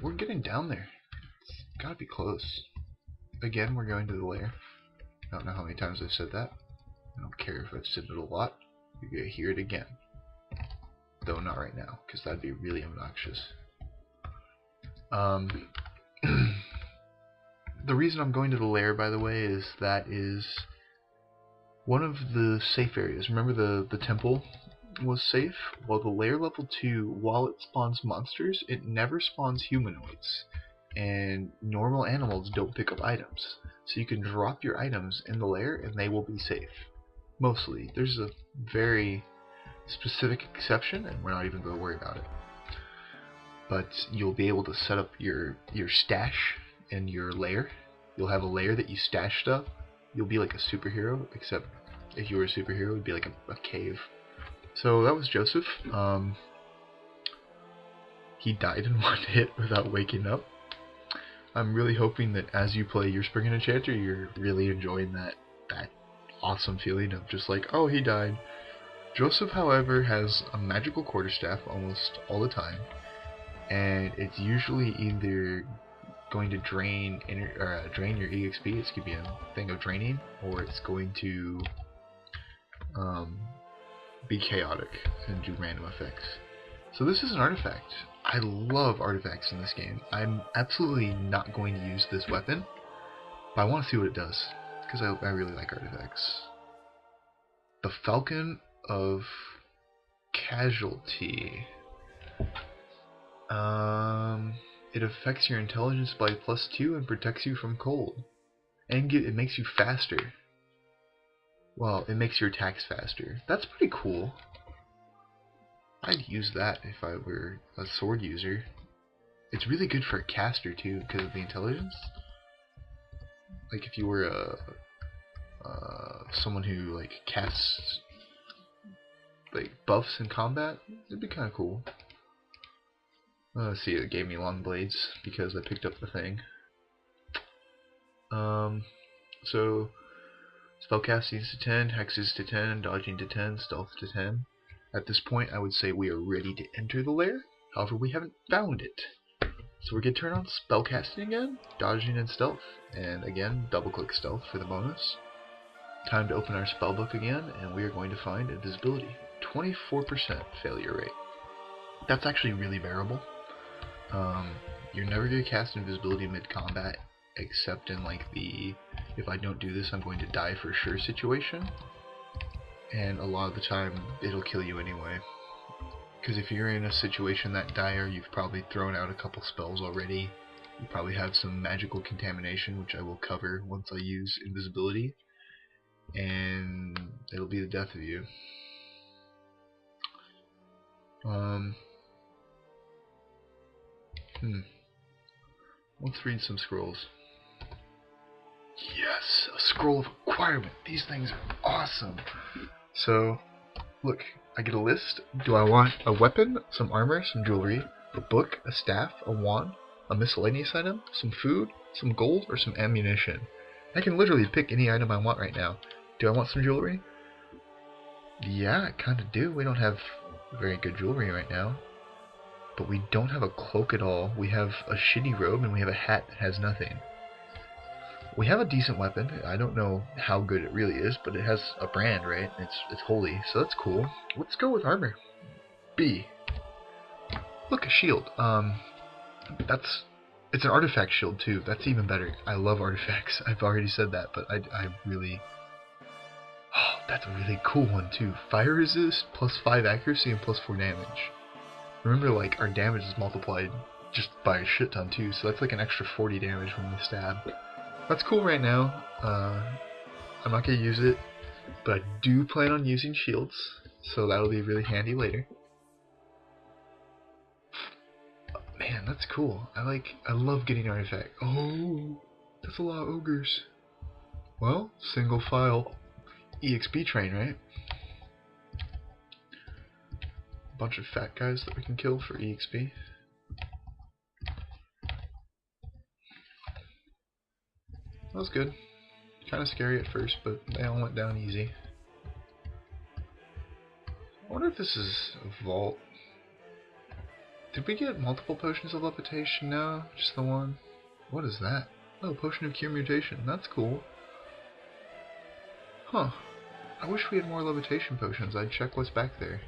we're getting down there. It's gotta be close. Again, we're going to the lair. I don't know how many times I've said that. I don't care if I've said it a lot. You're gonna hear it again. Though not right now, because that'd be really obnoxious. The reason I'm going to the lair, by the way, is that is one of the safe areas. Remember the temple was safe? Well, the lair level 2, while it spawns monsters, it never spawns humanoids. And normal animals don't pick up items. So you can drop your items in the lair and they will be safe. Mostly. There's a very specific exception, and we're not even going to worry about it. But you'll be able to set up your stash in your lair. You'll have a lair that you stash stuff. You'll be like a superhero, except if you were a superhero, it would be like a cave. So that was Joseph. He died in one hit without waking up. I'm really hoping that as you play your Spring Enchanter, you're really enjoying that awesome feeling of just like, oh, he died. Joseph, however, has a magical quarterstaff almost all the time, and it's usually either going to drain your EXP. It's going to be a thing of draining, or it's going to be chaotic and do random effects. So this is an artifact. I love artifacts in this game. I'm absolutely not going to use this weapon, but I want to see what it does, because I really like artifacts. The Falcon of Casualty. It affects your intelligence by +2 and protects you from cold. And it makes you faster. Well, it makes your attacks faster. That's pretty cool. I'd use that if I were a sword user. It's really good for a caster too, because of the intelligence. Like if you were someone who like casts like buffs in combat, it'd be kind of cool. Let's see, it gave me long blades because I picked up the thing. So spellcasting is to 10, hexes to 10, dodging to 10, stealth to 10. At this point, I would say we are ready to enter the lair. However, we haven't found it. So we're going to turn on spellcasting again, dodging and stealth, and again, double-click stealth for the bonus. Time to open our spellbook again, and we are going to find invisibility. 24% failure rate. That's actually really bearable. You're never going to cast invisibility mid-combat, except in like the if I don't do this I'm going to die for sure situation. And a lot of the time it'll kill you anyway. Because if you're in a situation that dire, you've probably thrown out a couple spells already. You probably have some magical contamination, which I will cover once I use invisibility. And it'll be the death of you. Let's read some scrolls. Yes, a scroll of acquirement. These things are awesome. So, look, I get a list. Do I want a weapon, some armor, some jewelry, a book, a staff, a wand, a miscellaneous item, some food, some gold, or some ammunition? I can literally pick any item I want right now. Do I want some jewelry? Yeah, I kinda do. We don't have very good jewelry right now. But we don't have a cloak at all. We have a shitty robe and we have a hat that has nothing. We have a decent weapon. I don't know how good it really is, but it has a brand, right? It's holy, so that's cool. Let's go with armor. B. Look, a shield. It's an artifact shield too. That's even better. I love artifacts. I've already said that, but I really. Oh, that's a really cool one too. Fire resist, +5 accuracy, and +4 damage. Remember, like, our damage is multiplied just by a shit ton too, so that's like an extra 40 damage when we stab. That's cool right now. I'm not going to use it, but I do plan on using shields, so that'll be really handy later. Man, that's cool. I love getting artifact. Oh, that's a lot of ogres. Well, single file EXP train, right? Bunch of fat guys that we can kill for EXP. That was good. Kind of scary at first, but they all went down easy. I wonder if this is a vault. Did we get multiple potions of levitation? No, just the one. What is that? Oh, potion of cure mutation. That's cool. Huh. I wish we had more levitation potions. I'd check what's back there.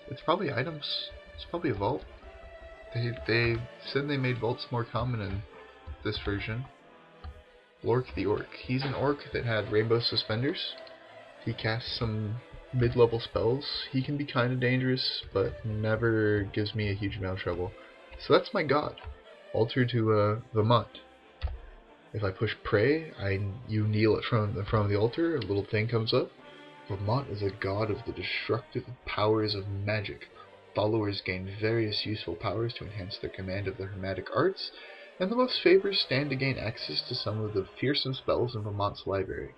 It's probably items. It's probably a vault. They said they made vaults more common in this version. Lork the Orc. He's an orc that had rainbow suspenders. He casts some mid-level spells. He can be kind of dangerous, but never gives me a huge amount of trouble. So that's my god. Altar to v0.11. If I push pray, you kneel it from the altar, a little thing comes up. v0.11 is a god of the destructive powers of magic. Followers gain various useful powers to enhance their command of the hermetic arts, and the most favored stand to gain access to some of the fearsome spells in v0.11's library.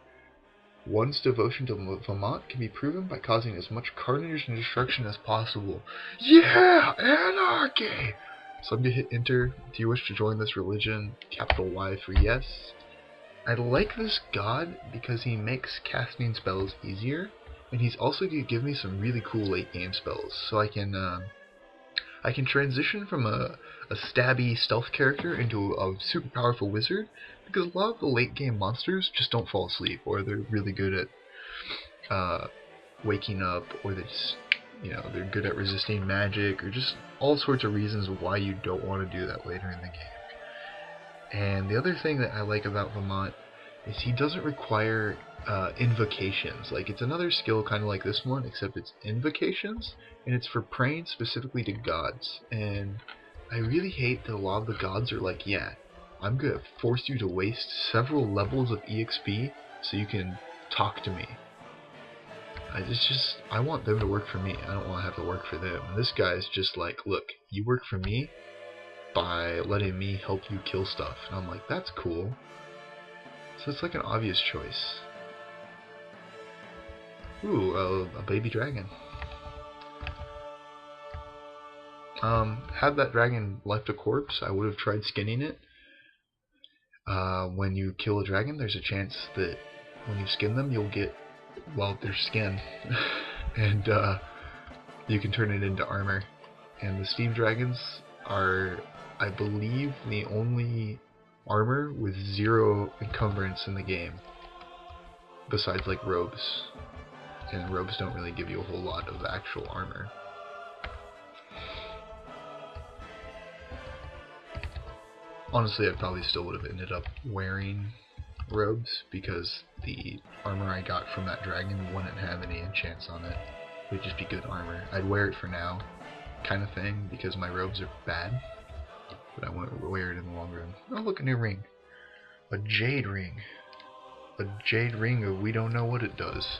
One's devotion to v0.11 can be proven by causing as much carnage and destruction as possible. Yeah! Anarchy! So I'm going to hit enter. Do you wish to join this religion? Capital Y for yes. I like this god because he makes casting spells easier, and he's also going to give me some really cool late game spells. So I can transition from a stabby stealth character into a super powerful wizard, because a lot of the late game monsters just don't fall asleep, or they're really good at waking up, or they just, they're good at resisting magic, or just all sorts of reasons why you don't want to do that later in the game. And the other thing that I like about v0.11 is he doesn't require invocations. Like, it's another skill kind of like this one, except it's invocations, and it's for praying specifically to gods. And I really hate that a lot of the gods are like, yeah, I'm gonna force you to waste several levels of EXP so you can talk to me. I want them to work for me. I don't want to have to work for them. And this guy's just like, look, you work for me by letting me help you kill stuff. And I'm like, that's cool. So it's like an obvious choice. Ooh, a baby dragon. Had that dragon left a corpse, I would have tried skinning it. When you kill a dragon, there's a chance that when you skin them, you'll get, well, their skin. And you can turn it into armor. And the steam dragons are, I believe, the only armor with 0 encumbrance in the game. Besides, like, robes. And robes don't really give you a whole lot of actual armor. Honestly, I probably still would have ended up wearing robes, because the armor I got from that dragon wouldn't have any enchants on it. It would just be good armor. I'd wear it for now, kind of thing, because my robes are bad, but I won't wear it in the long run. Oh, look, a new ring. A jade ring. A jade ring, we don't know what it does.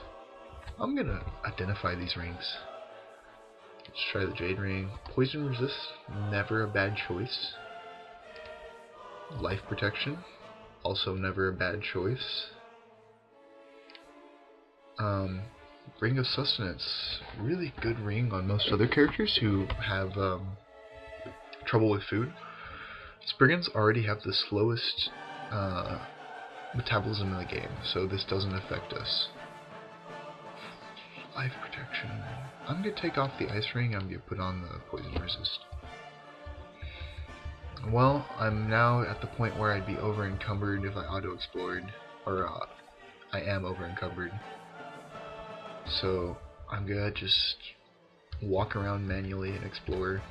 I'm gonna identify these rings. Let's try the jade ring. Poison resist, never a bad choice. Life protection, also never a bad choice. Ring of sustenance, really good ring on most other characters who have trouble with food. Spriggans already have the slowest metabolism in the game, so this doesn't affect us. Life protection. I'm going to take off the ice ring, I'm going to put on the poison resist. Well, I'm now at the point where I'd be over-encumbered if I auto-explored, or I am over-encumbered. So I'm going to just walk around manually and explore,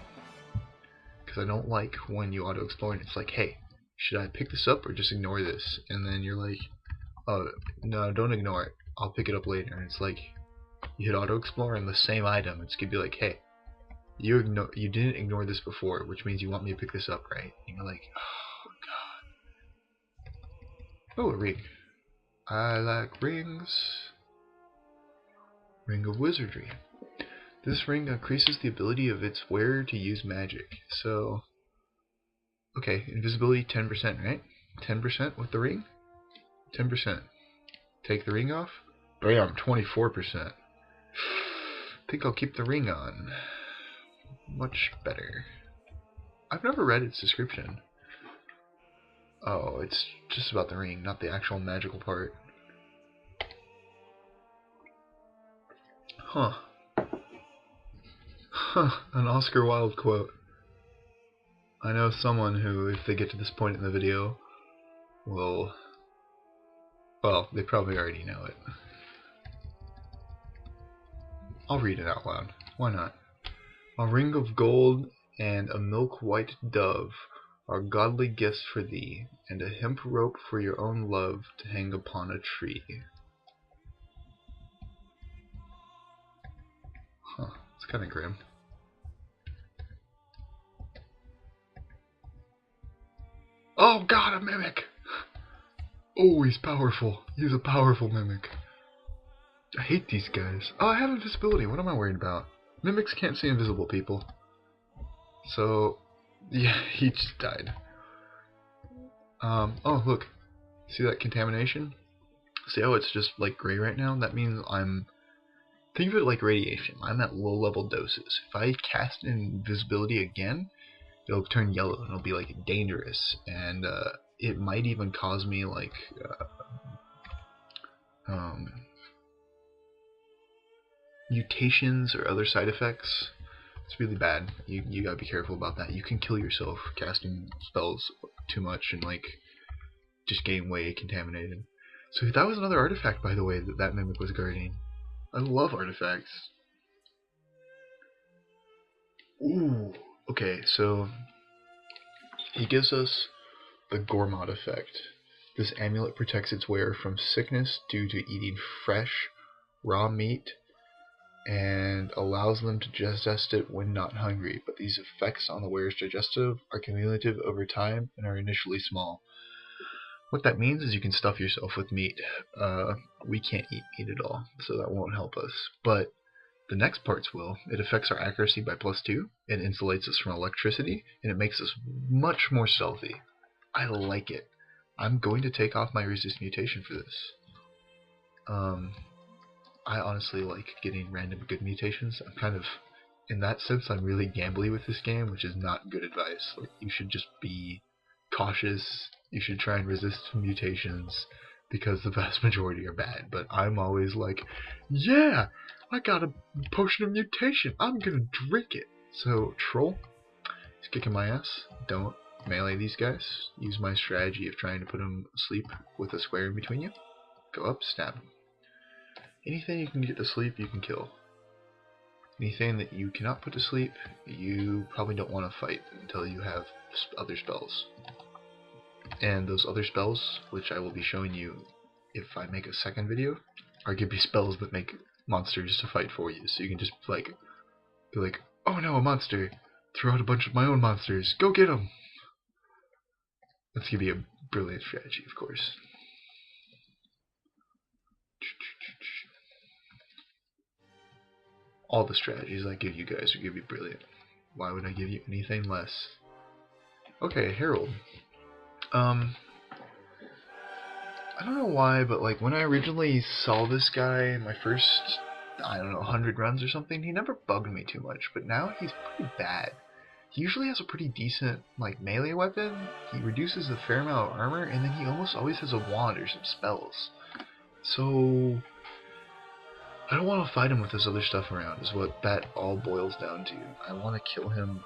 because I don't like when you auto-explore and it's like, hey, should I pick this up or just ignore this? And then you're like, oh, no, don't ignore it, I'll pick it up later. And it's like, you hit auto-explore and the same item, it's going to be like, hey, you didn't ignore this before, which means you want me to pick this up, right? And you're like, oh god. Oh, a ring. I like rings. Ring of Wizardry. This ring increases the ability of its wearer to use magic. So, okay, invisibility 10%, right? 10% with the ring? 10%. Take the ring off? Bam, 24%. Think I'll keep the ring on. Much better. I've never read its description. Oh, it's just about the ring, not the actual magical part. Huh. Huh, an Oscar Wilde quote. I know someone who, if they get to this point in the video, will... Well, they probably already know it. I'll read it out loud. Why not? A ring of gold and a milk-white dove are godly gifts for thee, and a hemp rope for your own love to hang upon a tree. Huh, it's kind of grim. Oh god, a mimic! Oh, he's powerful. He's a powerful mimic. I hate these guys. Oh, I have invisibility. What am I worried about? Mimics can't see invisible people. So, yeah, he just died. Oh, look. See that contamination? See how it's just like gray right now? That means think of it like radiation. I'm at low level doses. If I cast invisibility again, it'll turn yellow and it'll be like dangerous. And, it might even cause me like, mutations or other side effects. It's really bad. You gotta be careful about that. You can kill yourself casting spells too much and like just getting way contaminated. So that was another artifact, by the way, that mimic was guarding. I love artifacts. Ooh. Okay, so he gives us the Gourmand effect. This amulet protects its wearer from sickness due to eating fresh, raw meat, and allows them to digest it when not hungry, but these effects on the wearer's digestive are cumulative over time and are initially small. What that means is you can stuff yourself with meat. We can't eat meat at all, so that won't help us. But the next parts will. It affects our accuracy by +2, it insulates us from electricity, and it makes us much more stealthy. I like it. I'm going to take off my resist mutation for this. I honestly like getting random good mutations. I'm kind of, in that sense, I'm really gambly with this game, which is not good advice. Like, you should just be cautious. You should try and resist mutations, because the vast majority are bad. But I'm always like, yeah, I got a potion of mutation. I'm gonna drink it. So, Troll, he's kicking my ass. Don't melee these guys. Use my strategy of trying to put them asleep with a square in between you. Go up, stab him. Anything you can get to sleep, you can kill. Anything that you cannot put to sleep, you probably don't want to fight until you have other spells. And those other spells, which I will be showing you if I make a second video, are going to be spells that make monsters to fight for you. So you can just be like, oh no, a monster! Throw out a bunch of my own monsters. Go get them! That's going to be a brilliant strategy, of course. All the strategies I give you guys are going to be brilliant. Why would I give you anything less? Okay, Herald. I don't know why, but like when I originally saw this guy in my first, I don't know, 100 runs or something, he never bugged me too much, but now he's pretty bad. He usually has a pretty decent like melee weapon, he reduces a fair amount of armor, and then he almost always has a wand or some spells. So I don't want to fight him with this other stuff around, is what that all boils down to. I want to kill him.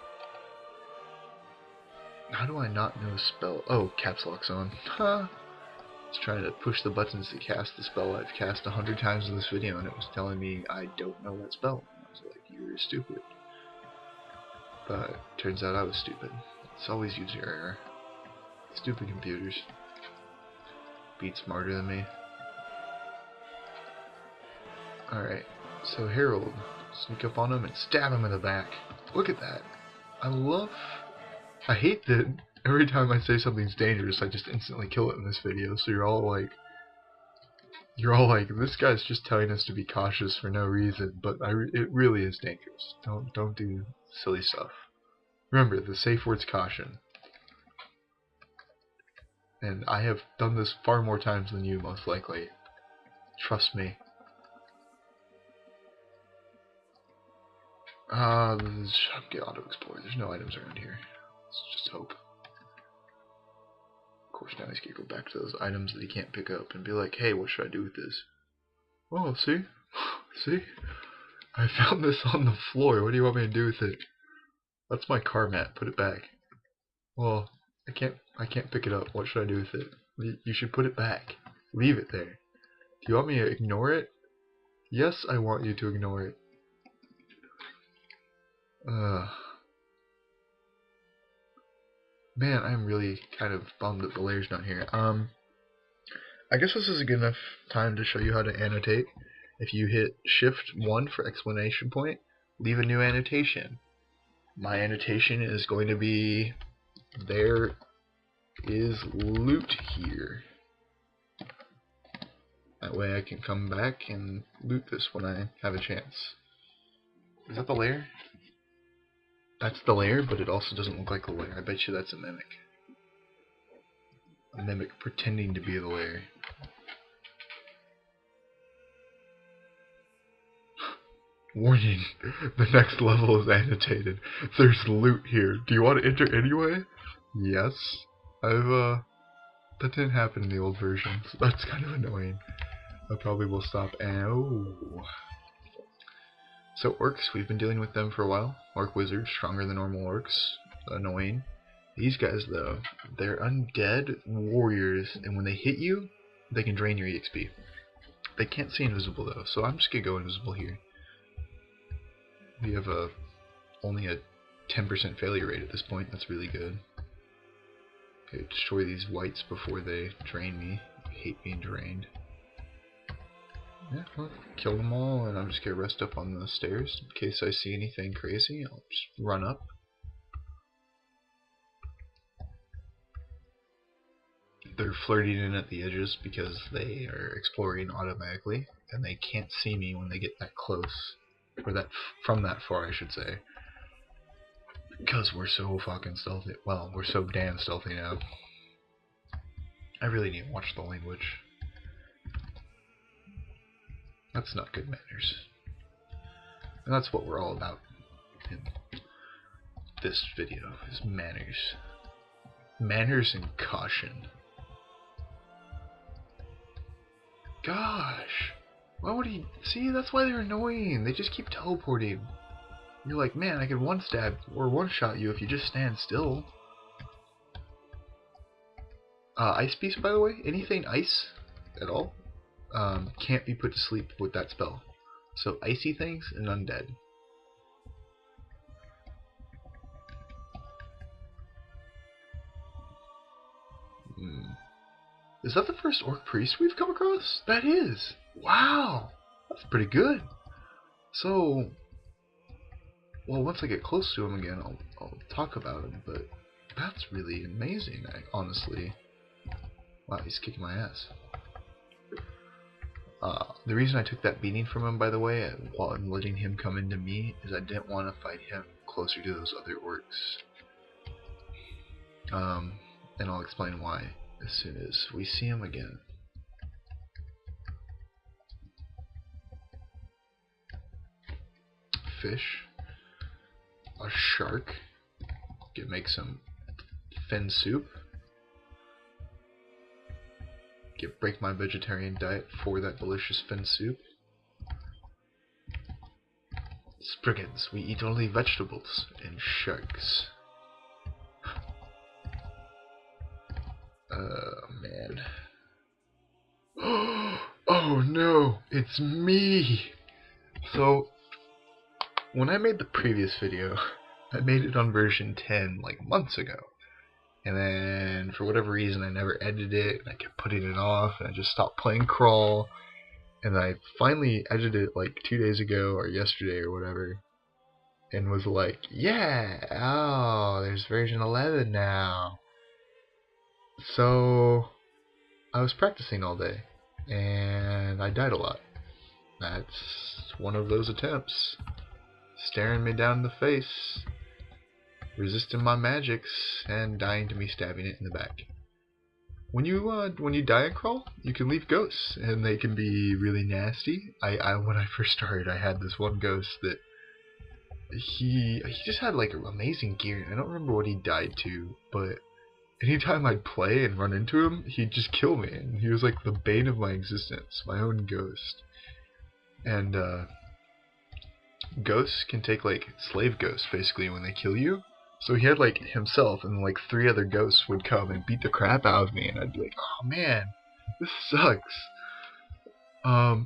How do I not know a spell? Oh, caps lock's on. Huh. I was trying to push the buttons to cast the spell I've cast 100 times in this video, and it was telling me I don't know that spell. And I was like, you're stupid. But turns out I was stupid. It's always user error. Stupid computers. Beat smarter than me. Alright, so Herald, sneak up on him and stab him in the back. Look at that. I hate that every time I say something's dangerous, I just instantly kill it in this video, so you're all like, this guy's just telling us to be cautious for no reason, but it really is dangerous. Don't do silly stuff. Remember, the safe word's caution. And I have done this far more times than you, most likely. Trust me. Get auto explore. There's no items around here. Let's just hope. Of course, now he's gonna go back to those items that he can't pick up and be like, hey, what should I do with this? Oh, see? See? I found this on the floor. What do you want me to do with it? That's my car mat. Put it back. Well, I can't pick it up. What should I do with it? You should put it back. Leave it there. Do you want me to ignore it? Yes, I want you to ignore it. Man, I'm really kind of bummed that the Lair's not here. I guess this is a good enough time to show you how to annotate. If you hit Shift 1 for exclamation point, leave a new annotation. My annotation is going to be, there is loot here. That way I can come back and loot this when I have a chance. Is that the Lair? That's the Lair, but it also doesn't look like the Lair. I bet you that's a mimic. A mimic pretending to be the Lair. Warning, the next level is annotated. There's loot here. Do you want to enter anyway? Yes. That didn't happen in the old version, so that's kind of annoying. I probably will stop. Oh. So orcs, we've been dealing with them for a while. Orc wizards, stronger than normal orcs. Annoying. These guys, though, they're undead warriors, and when they hit you, they can drain your EXP. They can't see invisible, though, so I'm just going to go invisible here. We have only a 10% failure rate at this point. That's really good. Okay, destroy these whites before they drain me. I hate being drained. Yeah, well, kill them all, and I'm just going to rest up on the stairs. In case I see anything crazy, I'll just run up. They're flirting in at the edges because they are exploring automatically, and they can't see me when they get that close. Or that from that far, I should say. Because we're so fucking stealthy. Well, we're so damn stealthy now. I really need to watch the language. That's not good manners. And that's what we're all about in this video, is manners. Manners and caution. Gosh! Why would he... See, that's why they're annoying. They just keep teleporting. You're like, man, I could one-stab or one-shot you if you just stand still. Ice Beast, by the way, anything ice at all can't be put to sleep with that spell. So icy things and undead. Is that the first orc priest we've come across? That is! Wow! That's pretty good. So, well, once I get close to him again, I'll talk about him, but that's really amazing, honestly. Wow, he's kicking my ass. The reason I took that beating from him, by the way, while I'm letting him come into me, is I didn't want to fight him closer to those other orcs. And I'll explain why as soon as we see him again. Fish. A shark. Can make some fin soup. Break my vegetarian diet for that delicious fin soup. Spriggans. We eat only vegetables and sharks. Man. Oh no, it's me! So, when I made the previous video, I made it on version 10 like months ago. And then, for whatever reason, I never edited it, and I kept putting it off, and I just stopped playing Crawl. And I finally edited it like 2 days ago, or yesterday, or whatever. And was like, yeah, oh, there's version 11 now. So, I was practicing all day, and I died a lot. That's one of those attempts. Staring me down in the face, resisting my magics, and dying to me stabbing it in the back. When you die in Crawl, you can leave ghosts, and they can be really nasty. When I first started, I had this one ghost that he just had like amazing gear. I don't remember what he died to, but anytime I'd play and run into him, he'd just kill me, and he was like the bane of my existence, my own ghost. And ghosts can take like slave ghosts basically when they kill you. So he had like himself and like 3 other ghosts would come and beat the crap out of me, and I'd be like, oh man, this sucks.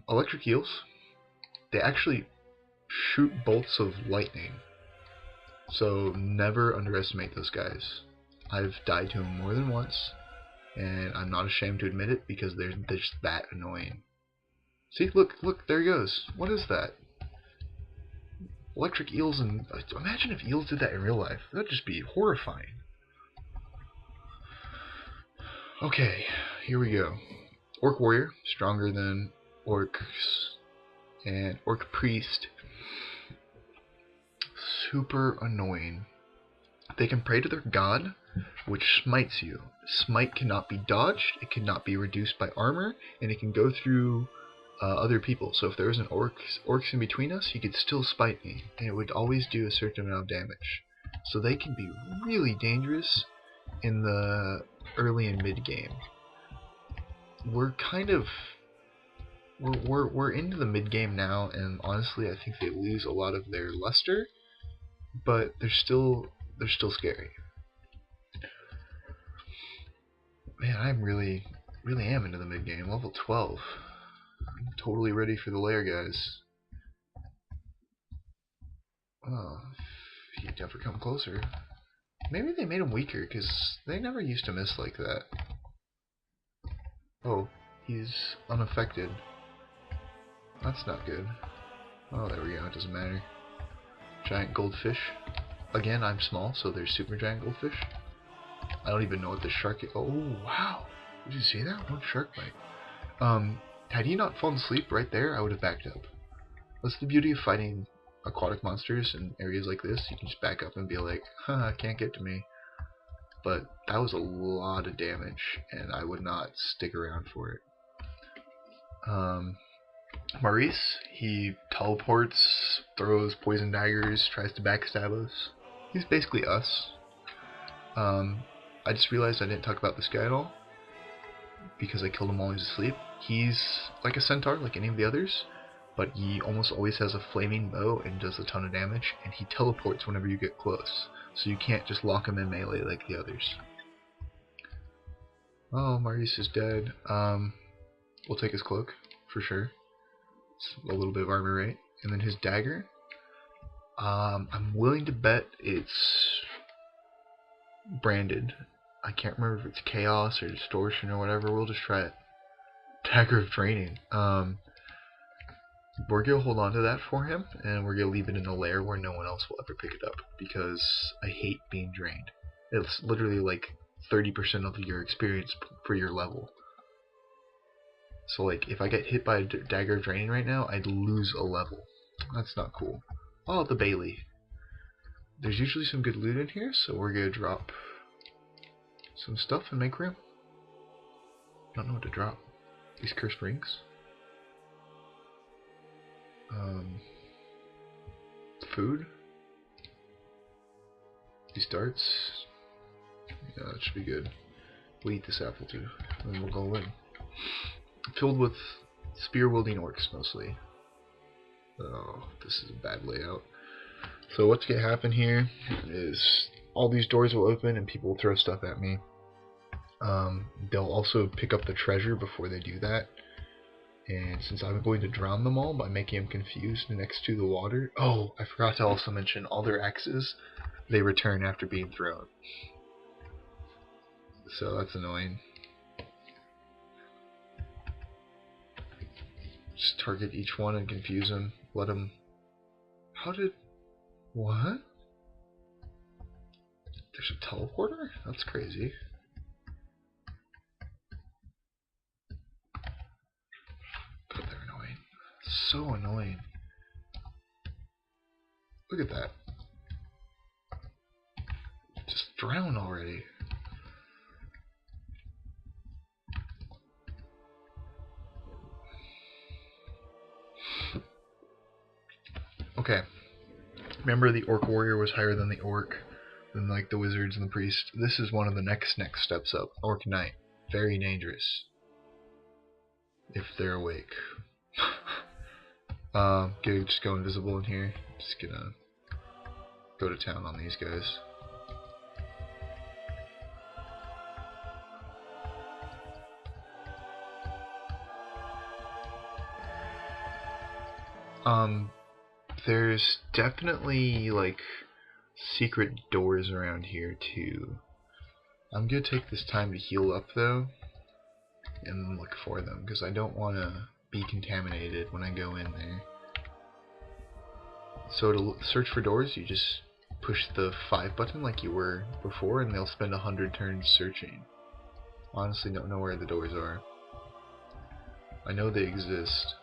Electric eels, they actually shoot bolts of lightning. So never underestimate those guys. I've died to them more than once, and I'm not ashamed to admit it because they're just that annoying. See, look, there he goes. What is that? Electric eels, and imagine if eels did that in real life. That'd just be horrifying. Okay, here we go. Orc warrior, stronger than orcs, and orc priest, super annoying. They can pray to their god, which smites you. Smite cannot be dodged, it cannot be reduced by armor, and it can go through other people. So if there was an orcs in between us, he could still spite me, and it would always do a certain amount of damage. So they can be really dangerous in the early and mid game. We're kind of we're into the mid game now, and honestly, I think they lose a lot of their luster, but they're still scary. Man, I'm really am into the mid game. Level 12. I'm totally ready for the Lair, guys. Oh, if he'd ever come closer. Maybe they made him weaker, because they never used to miss like that. Oh, he's unaffected. That's not good. Oh, there we go, it doesn't matter. Giant goldfish. Again, I'm small, so there's super giant goldfish. I don't even know what this shark is. Oh, wow. Did you see that? One shark bite. Had he not fallen asleep right there, I would have backed up. That's the beauty of fighting aquatic monsters in areas like this. You can just back up and be like, huh, can't get to me. But that was a lot of damage, and I would not stick around for it. Maurice, he teleports, throws poison daggers, tries to backstab us. He's basically us. I just realized I didn't talk about this guy at all, because I killed him while he was asleep. He's like a centaur, like any of the others, but he almost always has a flaming bow and does a ton of damage, and he teleports whenever you get close, so you can't just lock him in melee like the others. Oh, Maurice is dead. We'll take his cloak, for sure. It's a little bit of armor, right? And then his dagger. I'm willing to bet it's branded. I can't remember if it's Chaos or Distortion or whatever. We'll just try it. Dagger of Draining. We're going to hold on to that for him, and we're going to leave it in a lair where no one else will ever pick it up, because I hate being drained. It's literally like 30% of your experience for your level. So like, if I get hit by a Dagger of Draining right now, I'd lose a level. That's not cool. Oh, the Bailey. There's usually some good loot in here, so we're going to drop some stuff and make room. Don't know what to drop. These cursed rings. Food. These darts. Yeah, that should be good. We'll eat this apple too, and then we'll go in. Filled with spear-wielding orcs, mostly. Oh, this is a bad layout. So what's going to happen here is all these doors will open and people will throw stuff at me. They'll also pick up the treasure before they do that. And since I'm going to drown them all by making them confused next to the water... Oh, I forgot to also mention all their axes, they return after being thrown. So that's annoying. Just target each one and confuse them. Let them... How did... What? There's a teleporter? That's crazy. God, they're annoying. So annoying. Look at that. Just drown already. Okay. Remember, the orc warrior was higher than the orc, than like the wizards and the priest. This is one of the next steps up. Orc knight. Very dangerous. If they're awake. Just go invisible in here. Just gonna go to town on these guys. There's definitely like secret doors around here too. I'm gonna take this time to heal up though and look for them because I don't want to be contaminated when I go in there. So to search for doors, you just push the 5 button like you were before, and they'll spend 100 turns searching. Honestly, don't know where the doors are. I know they exist.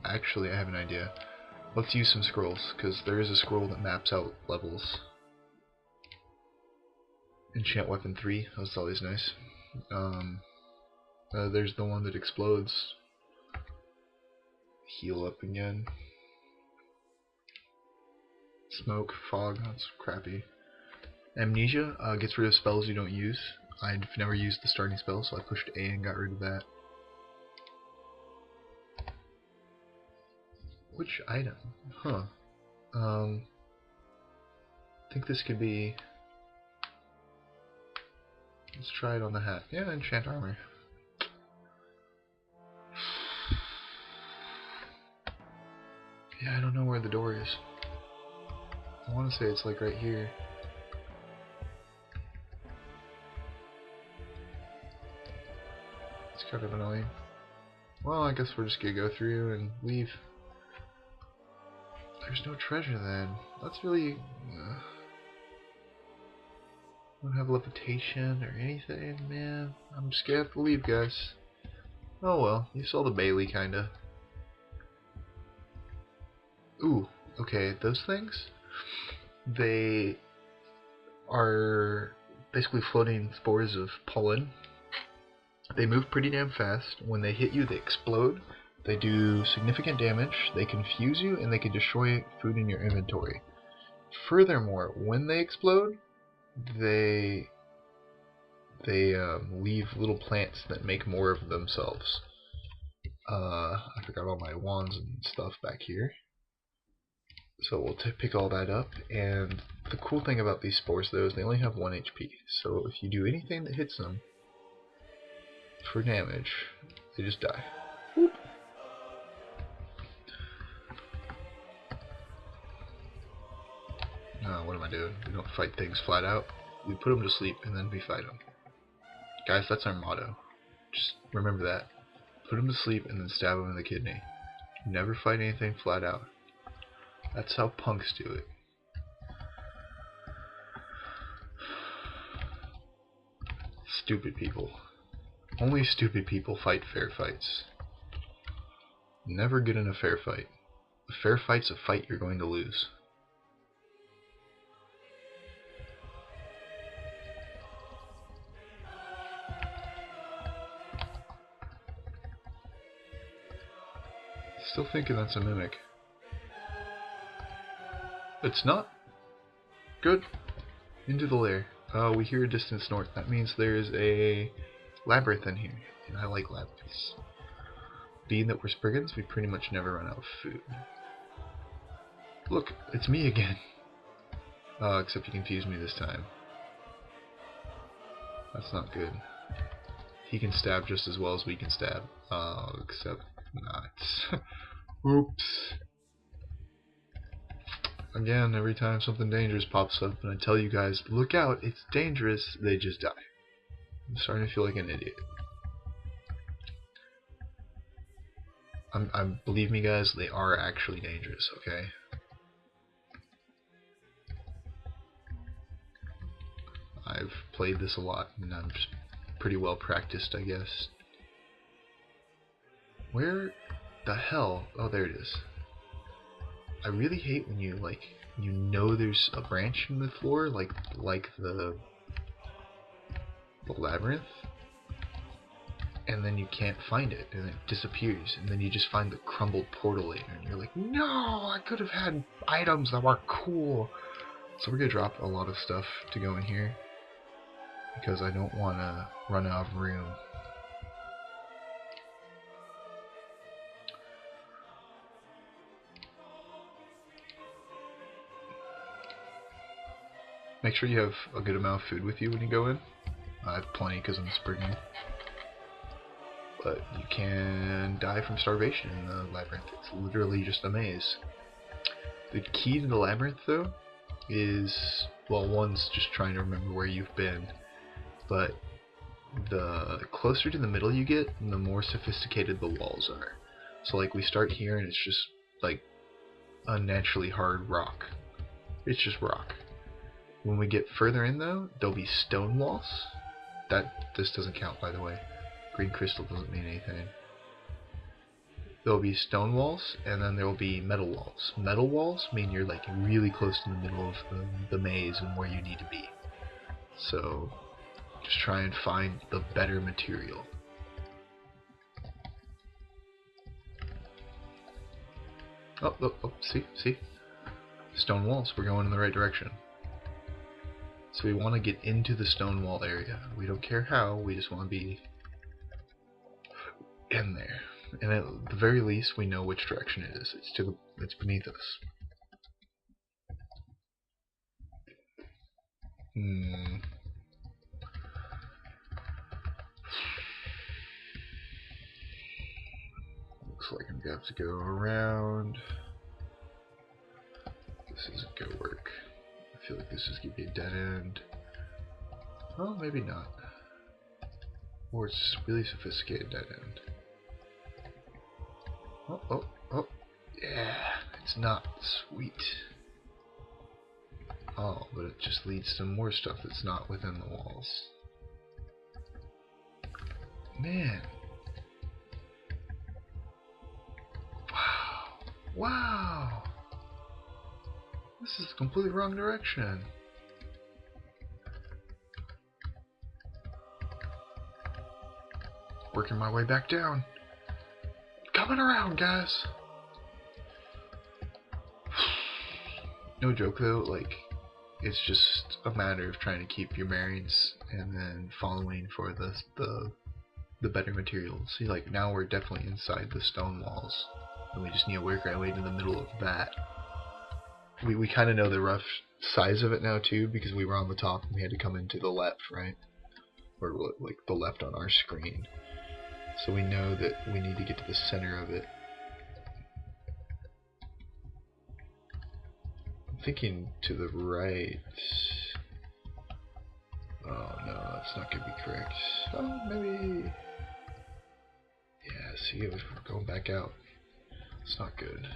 Actually, I have an idea. Let's use some scrolls, because there is a scroll that maps out levels. Enchant weapon 3, that's always nice. There's the one that explodes. Heal up again. Smoke, fog, that's crappy. Amnesia gets rid of spells you don't use. I've never used the starting spell, so I pushed A and got rid of that. Which item? Huh. I think this could be... Let's try it on the hat. Yeah, enchant armor. Yeah, I don't know where the door is. I want to say it's like right here. It's kind of annoying. Well, I guess we're just gonna go through and leave. There's no treasure then. That's really... don't have levitation or anything, man. I'm just gonna have to leave, guys. Oh well, you saw the Bailey, kinda. Ooh, okay, those things? They are basically floating spores of pollen. They move pretty damn fast. When they hit you, they explode. They do significant damage, they confuse you, and they can destroy food in your inventory. Furthermore, when they explode, they leave little plants that make more of themselves. I forgot all my wands and stuff back here. So we'll pick all that up, and the cool thing about these spores though is they only have 1 HP, so if you do anything that hits them for damage, they just die. Whoop. What am I doing? We don't fight things flat out. We put them to sleep and then we fight them. Guys, that's our motto. Just remember that. Put them to sleep and then stab them in the kidney. Never fight anything flat out. That's how punks do it. Stupid people. Only stupid people fight fair fights. Never get in a fair fight. A fair fight's a fight you're going to lose. Still thinking that's a mimic. It's not. Good. Into the lair. We hear a distant snort. That means there's a labyrinth in here, and I like labyrinths. Being that we're Spriggans, we pretty much never run out of food. Look, it's me again. Except you confused me this time. That's not good. He can stab just as well as we can stab. Except not. Oops. Again, every time something dangerous pops up and I tell you guys, look out, it's dangerous, they just die. I'm starting to feel like an idiot. Believe me guys, they are actually dangerous, okay? I've played this a lot and I'm just pretty well practiced, I guess. Where the hell? Oh, there it is. I really hate when you there's a branch in the floor, like the labyrinth, and then you can't find it, and it disappears, and then you just find the crumbled portal later, and you're like, no, I could have had items that were cool. So we're gonna drop a lot of stuff to go in here because I don't want to run out of room. Make sure you have a good amount of food with you when you go in. I have plenty because I'm springing. But you can die from starvation in the labyrinth. It's literally just a maze. The key to the labyrinth, though, is, well, one's just trying to remember where you've been, but the closer to the middle you get, the more sophisticated the walls are. So, like, we start here and it's just, like, unnaturally hard rock. It's just rock. When we get further in, though, there'll be stone walls. This doesn't count, by the way. Green crystal doesn't mean anything. There'll be stone walls, and then there will be metal walls. Metal walls mean you're like really close to the middle of the maze and where you need to be. So just try and find the better material. Oh, see? Stone walls, we're going in the right direction. So we want to get into the stone wall area. We don't care how, we just want to be in there. And at the very least, we know which direction it is. It's beneath us. Looks like I'm gonna have to go around. This isn't gonna work. I feel like this is gonna be a dead end. Oh, maybe not. Or it's really sophisticated dead end. Oh, yeah, it's not sweet. Oh, but it just leads to more stuff that's not within the walls. Man. Wow. This is the completely wrong direction. Working my way back down. Coming around, guys. No joke though, like, it's just a matter of trying to keep your bearings and then following for the better materials. See, like, now we're definitely inside the stone walls, and we just need to work our way to the middle of that. We kind of know the rough size of it now too, because we were on the top and we had to come into the left, right? Or like the left on our screen. So we know that we need to get to the center of it. I'm thinking to the right. Oh no, that's not going to be correct. Oh, maybe. Yeah, see, we're going back out. It's not good.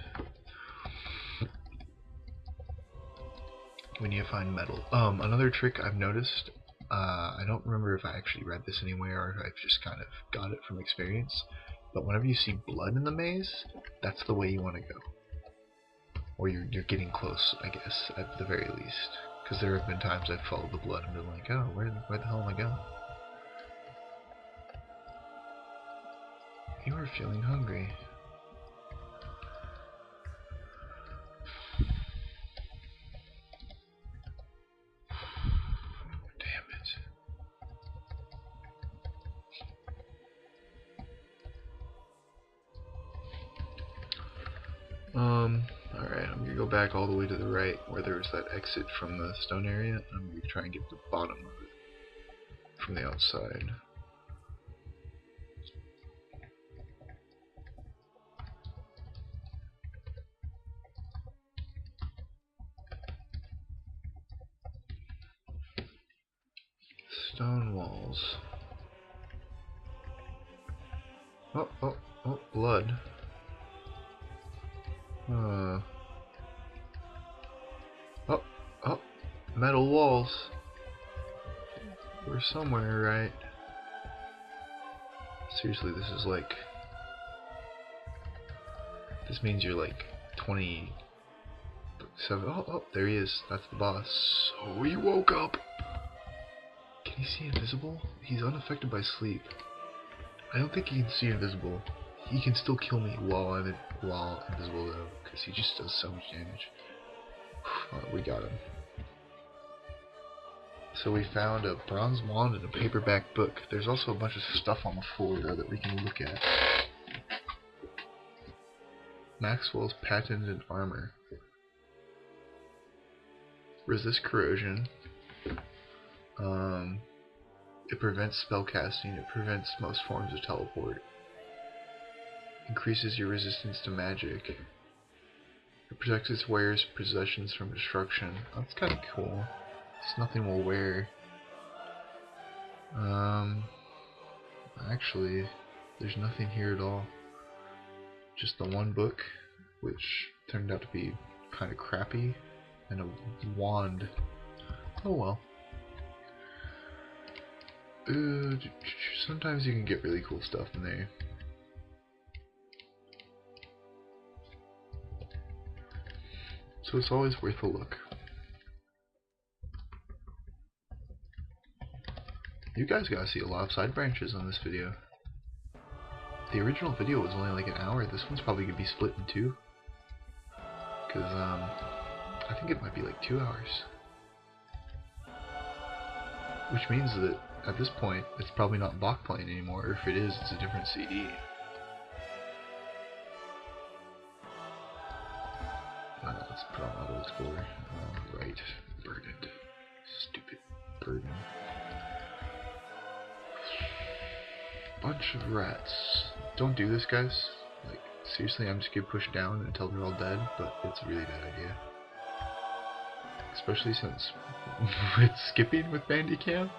We need to find metal. Another trick I've noticed, I don't remember if I actually read this anywhere or if I've just kind of got it from experience, but whenever you see blood in the maze, that's the way you want to go. Or you're getting close, I guess, at the very least. Because there have been times I've followed the blood and been like, oh, where the hell am I going? You were feeling hungry. Alright, I'm gonna go back all the way to the right where there was that exit from the stone area. I'm gonna try and get to the bottom of it from the outside. Stone walls. Oh, blood. Oh, metal walls. We're somewhere, right? Seriously, this is like... This means you're like 27. Oh, there he is. That's the boss. Oh, he woke up! Can he see invisible? He's unaffected by sleep. I don't think he can see invisible. He can still kill me while invisible though, because he just does so much damage. We got him. So we found a bronze wand and a paperback book. There's also a bunch of stuff on the floor though that we can look at. Maxwell's patented armor. Resist corrosion. It prevents spellcasting, it prevents most forms of teleport. Increases your resistance to magic. It protects its wearer's possessions from destruction. That's kind of cool. It's nothing we'll wear. Actually, there's nothing here at all. Just the one book, which turned out to be kind of crappy, and a wand. Oh well. Sometimes you can get really cool stuff in there. So it's always worth a look. You guys gotta see a lot of side branches on this video. The original video was only like an hour. This one's probably gonna be split in two. Cause I think it might be like 2 hours. Which means that at this point it's probably not Bach playing anymore, or if it is, it's a different CD. Let's put on Auto Explorer. Right, burdened. Stupid burden. Bunch of rats. Don't do this, guys. Like, seriously, I'm just gonna push down until they're all dead, but it's a really bad idea. Especially since it's skipping with Bandicam.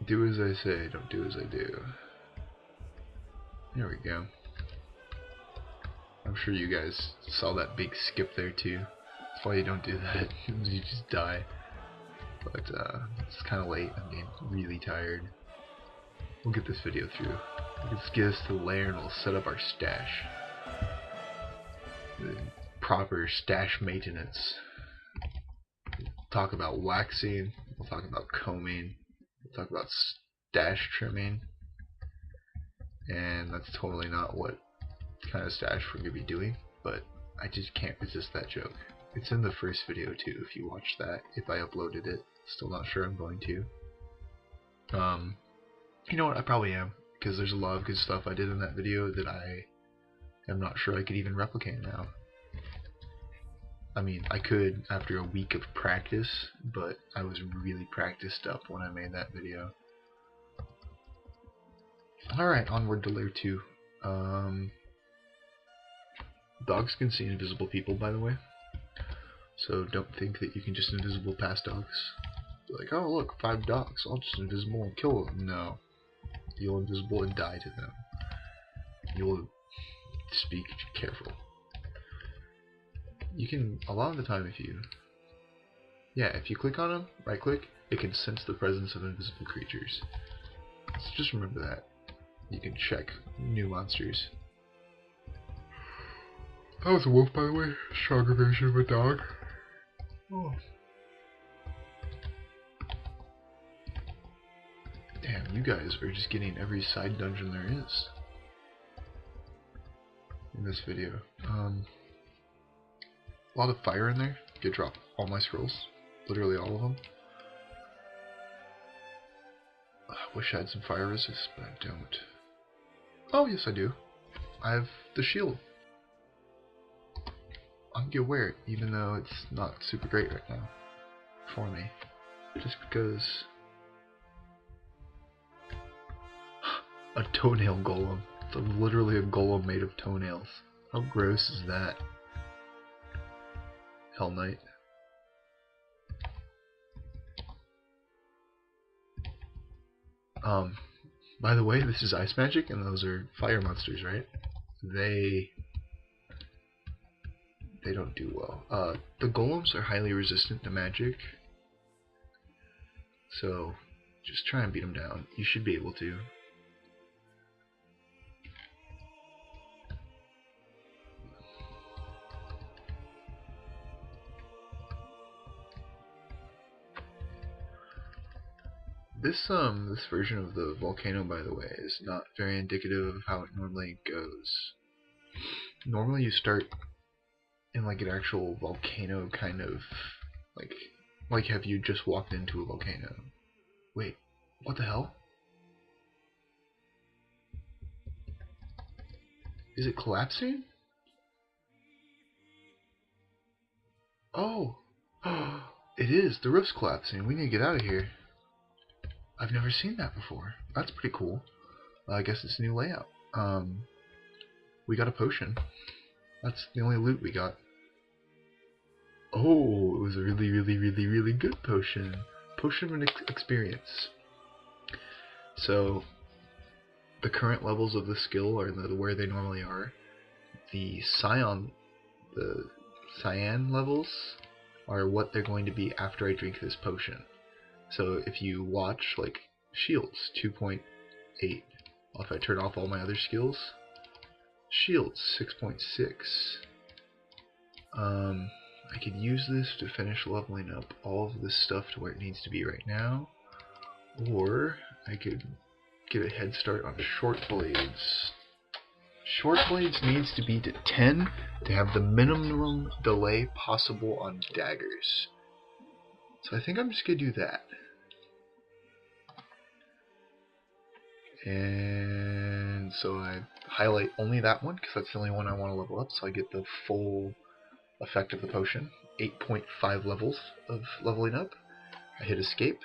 Do as I say, don't do as I do. There we go. I'm sure you guys saw that big skip there too. That's why you don't do that. You just die. But it's kind of late. I'm getting really tired. We'll get this video through. Let's get us to the lair and we'll set up our stash. The proper stash maintenance. We'll talk about waxing. We'll talk about combing. We'll talk about stash trimming. And that's totally not what kind of stash we're going to be doing. But I just can't resist that joke. It's in the first video too, if you watch that. If I uploaded it. Still not sure I'm going to. You know what, I probably am, because there's a lot of good stuff I did in that video that I am not sure I could even replicate now. I mean, I could after a week of practice, but I was really practiced up when I made that video. Alright, onward to Lair 2. Dogs can see invisible people, by the way. So don't think that you can just invisible past dogs. Be like, oh look, 5 dogs, I'll just invisible and kill them. No. You'll invisible and die to them. You'll just be careful. You can, a lot of the time if you click on them, right click, it can sense the presence of invisible creatures. So just remember that. You can check new monsters. That was a wolf, by the way. Stronger version of a dog. Oh. Damn, you guys are just getting every side dungeon there is in this video. A lot of fire in there. Get drop all my scrolls. Literally all of them. I wish I had some fire resist, but I don't. Oh, yes I do. I have the shield. I'm gonna wear it, even though it's not super great right now for me. Just because... A toenail golem. It's literally a golem made of toenails. How gross is that? Hell Knight. By the way, this is ice magic, and those are fire monsters, right? They don't do well. The golems are highly resistant to magic, so just try and beat them down. You should be able to. This version of the volcano, by the way, is not very indicative of how it normally goes. Normally you start in like an actual volcano kind of like have you just walked into a volcano. Wait, what the hell? Is it collapsing? Oh! It is! The roof's collapsing. We need to get out of here. I've never seen that before. That's pretty cool. I guess it's a new layout. We got a potion. That's the only loot we got. Oh, it was a really, really, really, really good potion. Potion of experience. So, the current levels of the skill are where they normally are. The cyan levels are what they're going to be after I drink this potion. So if you watch, like, shields, 2.8. If I turn off all my other skills, shields, 6.6. I could use this to finish leveling up all of this stuff to where it needs to be right now, or I could get a head start on short blades. Short blades needs to be to 10 to have the minimum delay possible on daggers. So I think I'm just going to do that. And so I highlight only that one because that's the only one I want to level up, so I get the full effect of the potion. 8.5 levels of leveling up. I hit escape.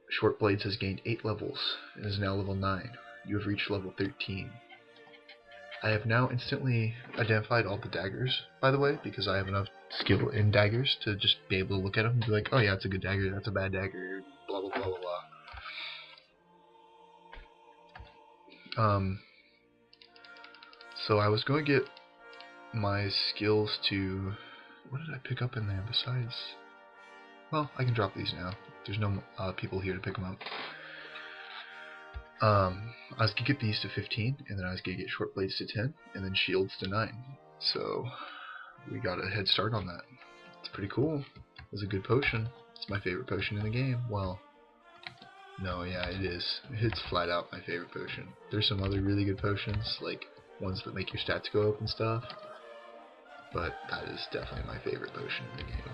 Short Blades has gained 8 levels and is now level 9. You have reached level 13. I have now instantly identified all the daggers, by the way, because I have enough skill in daggers to just be able to look at them and be like, oh yeah, it's a good dagger, that's a bad dagger, blah blah blah blah blah. So I was going to get my skills to... What did I pick up in there besides... Well, I can drop these now. There's no people here to pick them up. I was going to get these to 15, and then I was going to get short blades to 10, and then shields to 9. So, we got a head start on that. It's pretty cool. It was a good potion. It's my favorite potion in the game. Well, no, yeah, it is. It's flat out my favorite potion. There's some other really good potions, like ones that make your stats go up and stuff, but that is definitely my favorite potion in the game.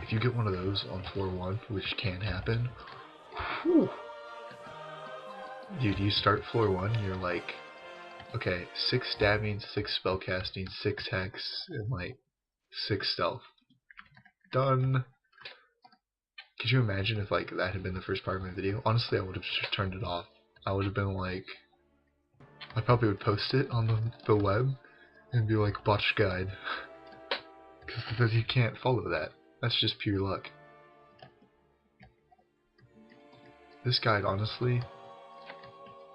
If you get one of those on floor 1, which can happen, whew, dude, you start floor 1, you're like, okay, 6 stabbing, 6 spellcasting, 6 hex, and like 6 stealth. Done. Could you imagine if like that had been the first part of my video? Honestly, I would have just turned it off. I would have been like, I probably would post it on the web and be like, botch guide. Because you can't follow that. That's just pure luck. This guide, honestly,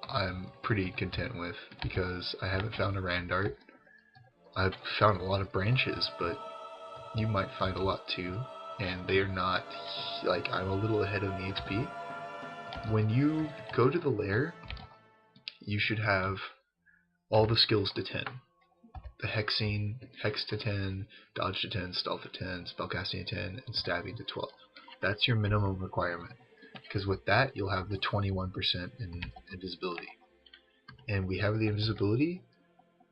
I'm pretty content with, because I haven't found a Randart. I've found a lot of branches, but you might find a lot too, and they are not, like, I'm a little ahead of the XP. When you go to the Lair, you should have all the skills to 10. The hexing, hex to 10, dodge to 10, stealth to 10, spellcasting to 10, and stabbing to 12. That's your minimum requirement, because with that you'll have the 21% in invisibility. And we have the invisibility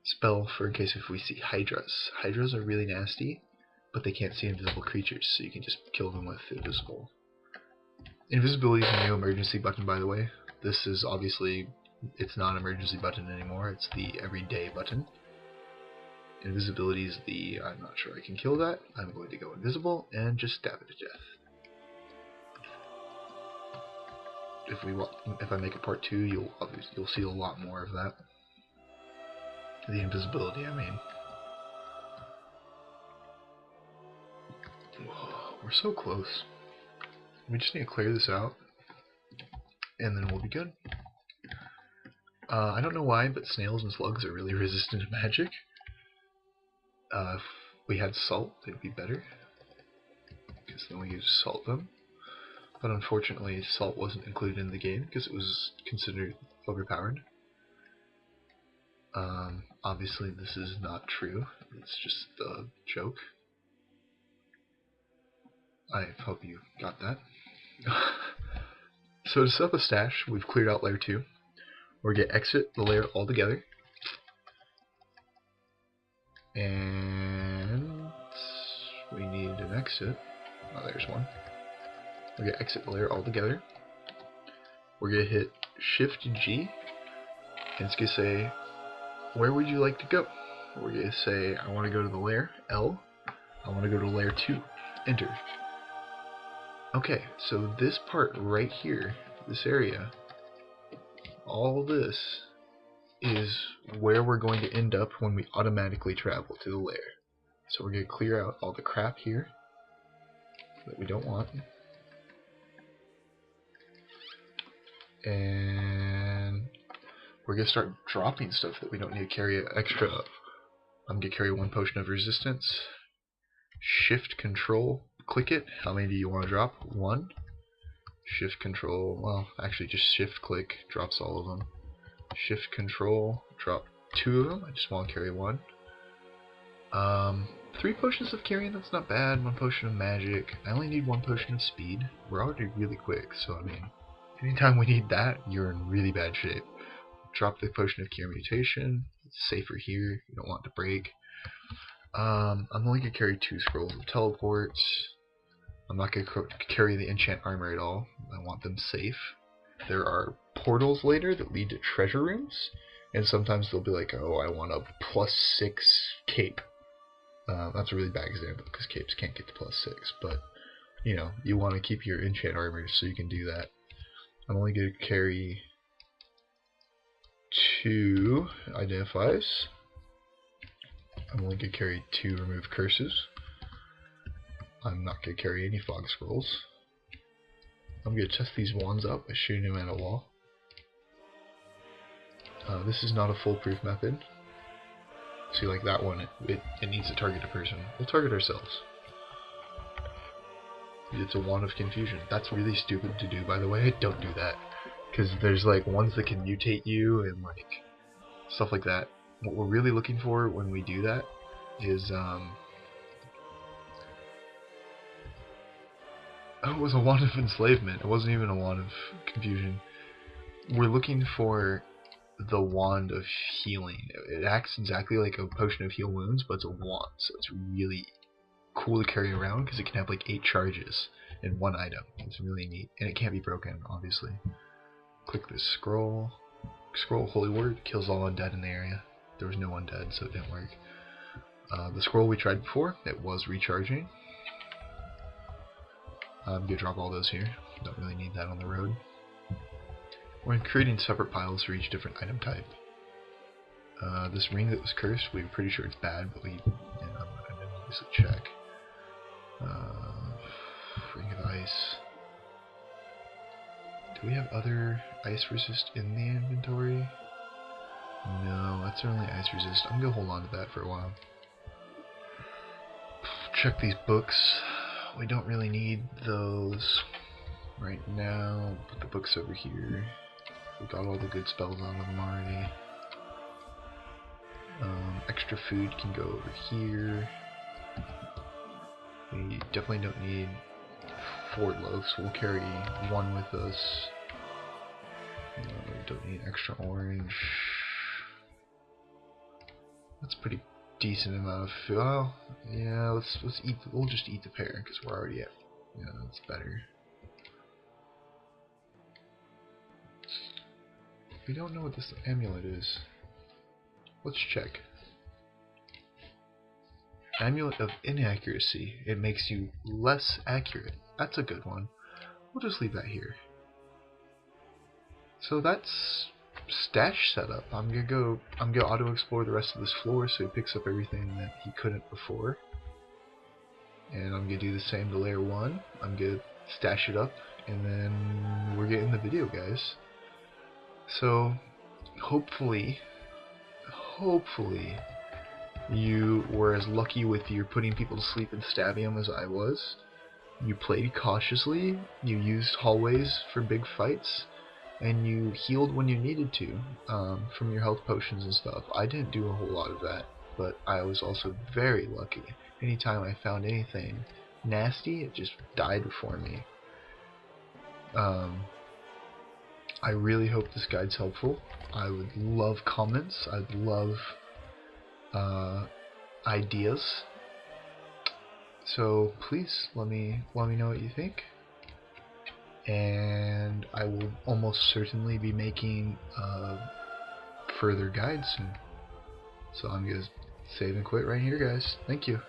spell for in case if we see hydras. Hydras are really nasty, but they can't see invisible creatures, so you can just kill them with invisible. Invisibility is a new emergency button, by the way. This is obviously, it's not an emergency button anymore, it's the everyday button. Invisibility is the, I'm not sure I can kill that, I'm going to go invisible and just stab it to death. If I make a part 2, you'll see a lot more of that. The invisibility, I mean. Whoa, we're so close. We just need to clear this out, and then we'll be good. I don't know why, but snails and slugs are really resistant to magic. If we had salt, they'd be better, because then we could just salt them. But unfortunately, salt wasn't included in the game because it was considered overpowered. Obviously, this is not true. It's just a joke. I hope you got that. So to set up a stash, we've cleared out Lair 2. We're going to exit the Lair altogether. And we need an exit. Oh, there's one. We're going to exit the Lair altogether. We're going to hit Shift G And it's going to say, where would you like to go? We're going to say, I want to go to the lair, L. I want to go to lair 2, enter. Okay, so this part right here, this area, all this is where we're going to end up when we automatically travel to the lair. So we're going to clear out all the crap here that we don't want. And we're going to start dropping stuff that we don't need to carry extra of. I'm going to carry 1 potion of resistance. Shift control, click it. How many do you want to drop? 1. Shift control, well, actually just shift click drops all of them. Shift control, drop 2 of them. I just want to carry 1. 3 potions of carrying, that's not bad. 1 potion of magic. I only need 1 potion of speed. We're already really quick, so I mean, anytime we need that, you're in really bad shape. Drop the potion of cure mutation. It's safer here. You don't want it to break. I'm only going to carry 2 scrolls of teleports. I'm not going to carry the enchant armor at all. I want them safe. There are portals later that lead to treasure rooms, and sometimes they'll be like, oh, I want a +6 cape. That's a really bad example because capes can't get to +6, but you know, you want to keep your enchant armor so you can do that. I'm only going to carry 2 identifies. I'm only going to carry 2 remove curses. I'm not going to carry any fog scrolls. I'm going to test these wands out by shooting them at a wall. This is not a foolproof method. See, like that one, it needs to target a person. We'll target ourselves. It's a wand of confusion. That's really stupid to do, by the way. Don't do that. Because there's like ones that can mutate you and like stuff like that. What we're really looking for when we do that is oh, it was a wand of enslavement. It wasn't even a wand of confusion. We're looking for the wand of healing. It acts exactly like a potion of heal wounds, but it's a wand, so it's really cool to carry around because it can have like 8 charges in 1 item. It's really neat, and it can't be broken, obviously. Click this scroll. Scroll Holy Word kills all undead in the area. There was no undead, so it didn't work. The scroll we tried before, it was recharging. I'm gonna drop all those here. Don't really need that on the road. We're creating separate piles for each different item type. This ring that was cursed, we were pretty sure it's bad, but we didn't obviously check. Ring of ice. Do we have other ice resist in the inventory? No, that's only ice resist. I'm gonna hold on to that for a while. Check these books. We don't really need those right now. Put the books over here. We got all the good spells out of them already. Extra food can go over here. We definitely don't need 4 loaves. We'll carry 1 with us. We don't need extra orange. That's pretty decent amount of food. Well, yeah, let's eat. We'll just eat the pear because we're already at. Yeah, that's better. We don't know what this amulet is. Let's check. Amulet of inaccuracy. It makes you less accurate. That's a good one. We'll just leave that here. So that's stash setup. I'm gonna auto explore the rest of this floor so he picks up everything that he couldn't before. And I'm gonna do the same to layer 1. I'm gonna stash it up, and then we're getting the video, guys. So hopefully you were as lucky with your putting people to sleep and stabbing them as I was. You played cautiously, you used hallways for big fights, and you healed when you needed to from your health potions and stuff. I didn't do a whole lot of that, but I was also very lucky. Anytime I found anything nasty, it just died before me. I really hope this guide's helpful. I would love comments. I'd love ideas. So please let me know what you think. And I will almost certainly be making further guides soon. So I'm gonna save and quit right here, guys. Thank you.